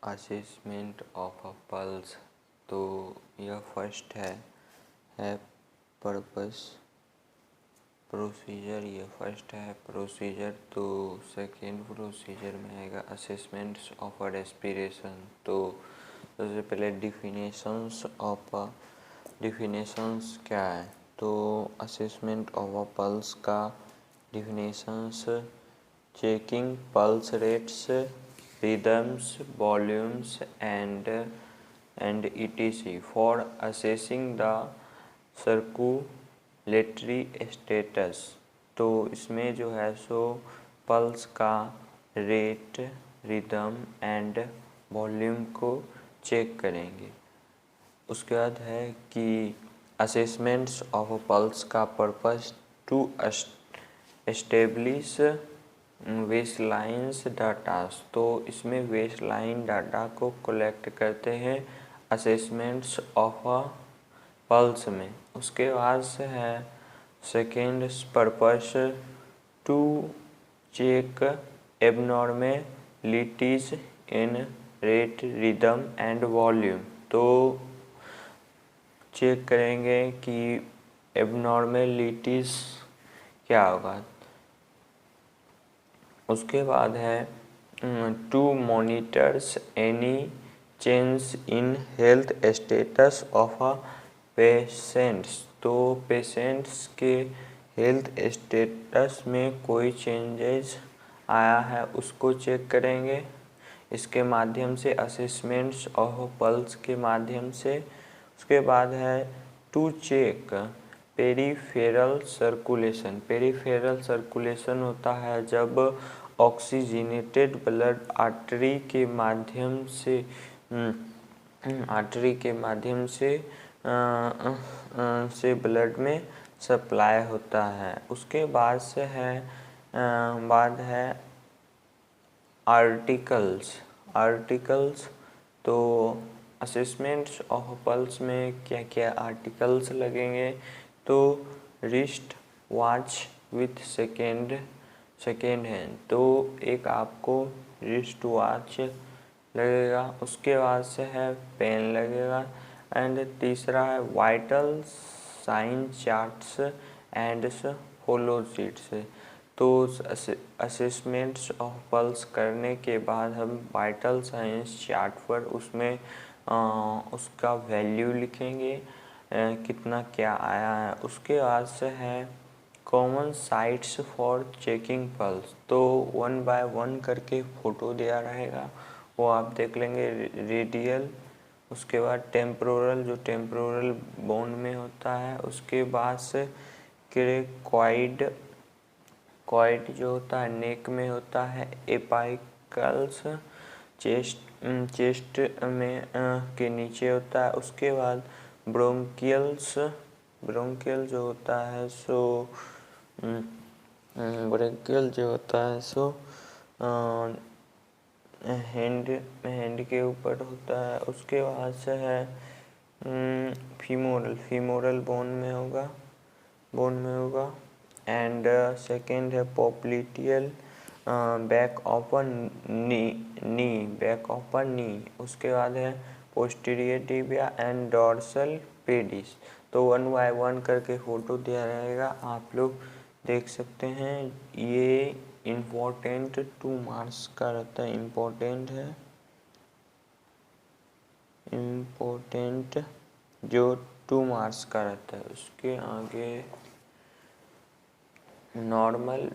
Assessment of a pulse. तो यह first है पर्पस प्रोसीजर, ये फर्स्ट है प्रोसीजर। तो सेकेंड प्रोसीजर में आएगा असेसमेंट्स ऑफ अ रेस्पिरेशन। तो सबसे पहले डिफिनेशंस क्या है। तो असेसमेंट ऑफ अ पल्स का definitions: checking pulse rates, rhythms, volumes and etc. for assessing the circulatory status। तो इसमें जो है सो पल्स का रेट, रिदम एंड वॉल्यूम को चेक करेंगे। उसके बाद है कि असेसमेंट्स ऑफ पल्स का पर्पस टू एस्टेब्लिश वेसलाइन्स डाटा। तो इसमें वेसलाइन डाटा को कलेक्ट करते हैं असेसमेंट्स ऑफ पल्स में। उसके बाद से है second purpose to check abnormalities in rate, rhythm and volume. तो चेक करेंगे कि एबनॉर्मेलिटीज क्या होगा। उसके बाद है to monitors any change in health status of a patients. तो पेशेंट्स के हेल्थ स्टेटस में कोई चेंजेस आया है उसको चेक करेंगे इसके माध्यम से, असेसमेंट्स ऑफ पल्स के माध्यम से। उसके बाद है to check peripheral circulation. Peripheral circulation होता है जब ऑक्सीजनेटेड ब्लड आर्टरी के माध्यम से ब्लड में सप्लाई होता है। उसके बाद से है आर्टिकल्स। तो असेसमेंट्स ऑफ पल्स में क्या क्या आर्टिकल्स लगेंगे। तो wrist watch with second hand. तो एक आपको रिस्ट वॉच लगेगा। उसके बाद से है पेन लगेगा। एंड तीसरा है vital sign charts and follow sheets. तो असेसमेंट्स ऑफ पल्स करने के बाद हम वाइटल साइंस चार्ट पर उसमें उसका वैल्यू लिखेंगे, कितना क्या आया है। उसके बाद से है common sites for checking pulse. तो 1 बाय 1 करके फ़ोटो दिया रहेगा, वो आप देख लेंगे। रेडियल, उसके बाद टेम्पोरल, जो टेम्पोरल बोन में होता है। उसके बाद से क्वाइड जो होता है नेक में होता है। एपाइकल्स चेस्ट में के नीचे होता है। उसके बाद ब्रोंकियल जो होता है सो हैंड के ऊपर होता है। उसके बाद से है फीमोरल बोन में होगा। एंड सेकेंड है पॉप्लिटियल बैक ऑफ नी। उसके बाद है posterior tibia and dorsal pedis. तो 1 बाय 1 करके फ़ोटो दिया रहेगा, आप लोग देख सकते हैं। ये इम्पोर्टेंट 2 मार्क्स का रहता है। इम्पोर्टेंट जो 2 मार्क्स का रहता है। उसके आगे normal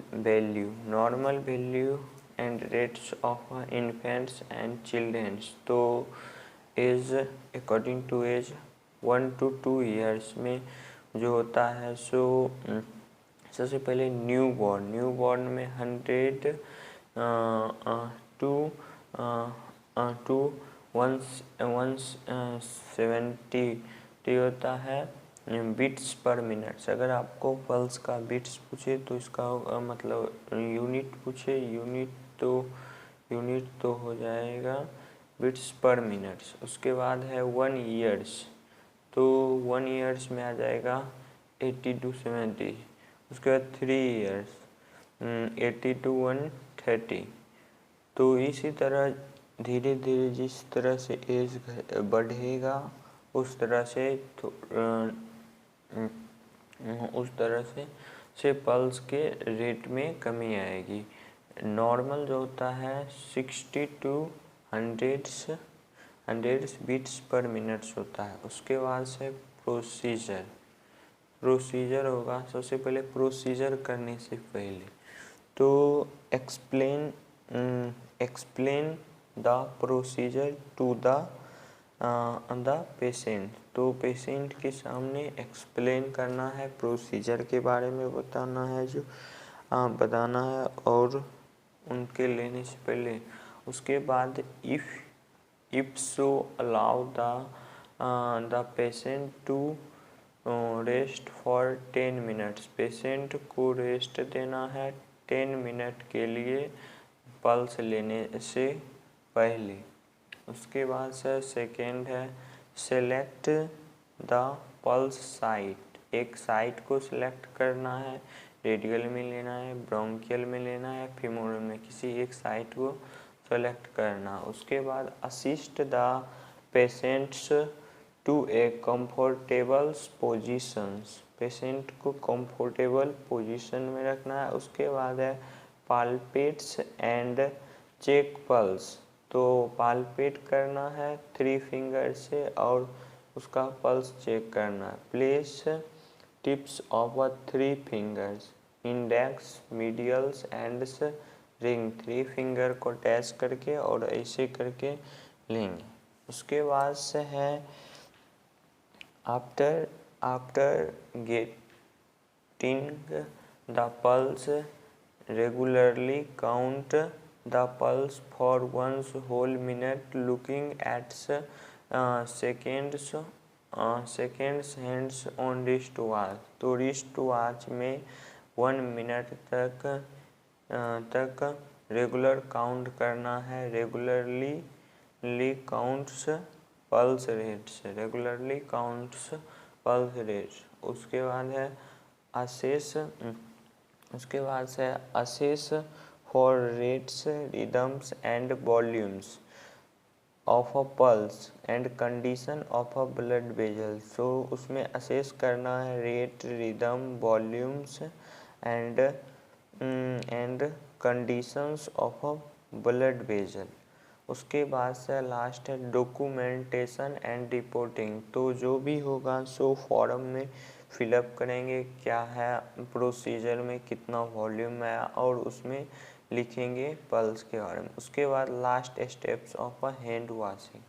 value and rates of infants and childrens. तो as according to age 1 to 2 years में जो होता है सो सबसे पहले न्यू बॉर्न में 100 to 170 होता है बीट्स पर मिनट। अगर आपको पल्स का बीट्स पूछे तो इसका मतलब यूनिट तो हो जाएगा बीट्स पर मिनट। उसके बाद है 1 ईयर्स। तो 1 ईयर्स में आ जाएगा 80 to 70। उसके बाद 3 ईयर्स 80 to 130। तो इसी तरह धीरे धीरे जिस तरह से एज बढ़ेगा उस तरह से पल्स के रेट में कमी आएगी। नॉर्मल जो होता है 60 टू 100 बीट्स पर मिनट होता है। उसके बाद से प्रोसीजर होगा। सबसे पहले प्रोसीजर करने से पहले तो explain the procedure to the patient. तो पेशेंट के सामने एक्सप्लेन करना है, प्रोसीजर के बारे में बताना है और उनके लेने से पहले। उसके बाद if so allow the patient to rest for 10 minutes. Patient को रेस्ट देना है 10 मिनट के लिए पल्स लेने से पहले। उसके बाद से सेकेंड है सेलेक्ट द पल्स साइट। एक साइट को सिलेक्ट करना है, रेडियल में लेना है, ब्रोंकियल में लेना है, फीमोरल में, किसी एक साइट को सेलेक्ट करना। उसके बाद assist the patients to a comfortable positions. Patient को कंफर्टेबल पोजीशन में रखना है। उसके बाद है पाल्पेट्स एंड चेक पल्स। तो पाल्पेट करना है 3 फिंगर से और उसका पल्स चेक करना है। Place tips of 3 fingers index, medials and ring. 3 finger को टैच करके और ऐसे करके लेंगे। उसके बाद से है after getting the pulse regularly count the pulse for 1 whole minute looking at seconds hands on wristwatch। तो रिस्ट वॉच में 1 मिनट तक रेगुलर काउंट करना है। Regularly counts pulse rates. उसके बाद है assess for rates, rhythms and volumes of a pulse and condition of a blood vessel। so उसमें assess करना है rate, rhythm, volumes and conditions of a blood vessel. उसके बाद से लास्ट है डॉक्यूमेंटेशन एंड रिपोर्टिंग। तो जो भी होगा सो फॉर्म में फिलअप करेंगे, क्या है प्रोसीजर में कितना वॉल्यूम है और उसमें लिखेंगे पल्स के बारे में। उसके बाद last steps of a hand washing.